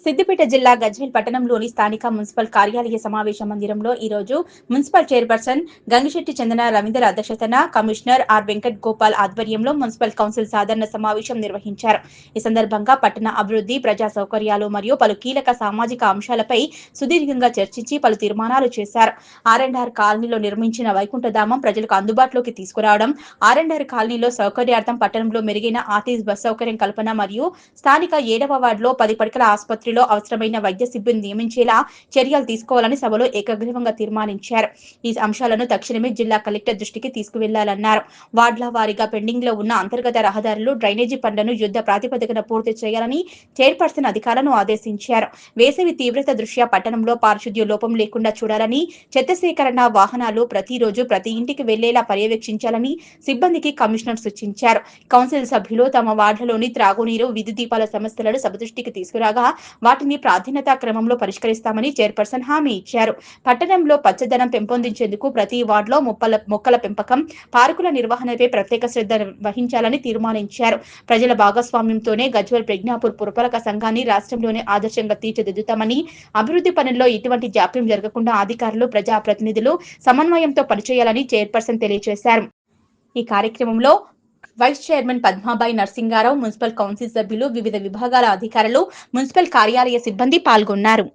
సిద్దిపేట జిల్లా గజ్వేల్ పట్టణంలోని స్థానిక మున్సిపల్ కార్యాలయ సమావేశ మందిరంలో ఈ రోజు మున్సిపల్ చైర్పర్సన్ గంగిశెట్టి చందన రవీందర్ అధ్యక్షతన కమిషనర్ ఆర్ వెంకట్ గోపాల్ ఆధ్వర్యంలో మున్సిపల్ కౌన్సిల్ సాధారణ సమావేశం నిర్వహించారు. ఈ సందర్భంగా పట్టణ అభివృద్ధి, ప్రజా సౌకర్యాలు మరియు పలు కీలక సామాజిక అంశాలపై సుదీర్ఘంగా చర్చించి పలు తీర్మానాలు చేశారు. ఆర్&ఆర్ కాలనీలో నిర్మించిన వైకుంఠధామం ప్రజలకు అందుబాటులోకి తీసుకురావడం, ఆర్&ఆర్ కాలనీలో సౌకర్యార్థం పట్టణంలో మెరుగైన ఆర్టీసీ బస్ సౌకర్యం కల్పన మరియు స్థానిక 7వ వార్డులో 10 పడకల ఆసుపత్రి అవసరమైన వైద్య సిబ్బంది నియమించేలా చర్యలు తీసుకోవాలని సభలో ఏకగ్రీవంగా తీర్మానించారు. ఈ అంశాలను తక్షణమే జిల్లా కలెక్టర్ దృష్టికి తీసుకువెళ్లాలన్నారు. వార్డుల వారీగా పెండింగ్ లో ఉన్న అంతర్గత రహదారులు, డ్రైనేజీ పనులను యుద్ధ ప్రాతిపదికన పూర్తి చేయాలని చైర్పర్సన్ అధికారులను ఆదేశించారు. వేసవి తీవ్రత దృష్ట్యా పట్టణంలో పారిశుద్ధ్య లోపం లేకుండా చూడాలని, చెత్త సేకరణ వాహనాలు ప్రతిరోజు ప్రతి ఇంటికి వెళ్లేలా పర్యవేక్షించాలని సిబ్బందికి కమిషనర్ సూచించారు. కౌన్సిల్ సభ్యులు తమ వార్డులోని త్రాగునీరు, విద్యుత్ దీపాల సమస్యలను సభ దృష్టికి తీసుకురాగా వాటిని ప్రాధాన్యతా క్రమంలో పరిష్కరిస్తామని చైర్పర్సన్ హామీ ఇచ్చారు. పట్టణంలో పచ్చదనం పెంపొందించేందుకు ప్రతి వార్డులో మొక్కల పెంపకం, పార్కుల నిర్వహణపై ప్రత్యేక శ్రద్ధ వహించాలని తీర్మానించారు. ప్రజల భాగస్వామ్యంతోనే గజ్వేల్ ప్రజ్ఞాపూర్ పురపాలక సంఘాన్ని రాష్ట్రంలోనే ఆదర్శంగా తీర్చిదిద్దుతామని, అభివృద్ధి పనుల్లో ఎటువంటి జాప్యం జరగకుండా అధికారులు, ప్రజాప్రతినిధులు సమన్వయంతో పనిచేయాలని చైర్పర్సన్ తెలియజేశారు. ఈ కార్యక్రమంలో vice chairman Padmabai Narsingarao, municipal council సభ్యులు, వివిధ విభాగాల అధికారులు, మున్సిపల్ కార్యాలయ సిబ్బంది పాల్గొన్నారు.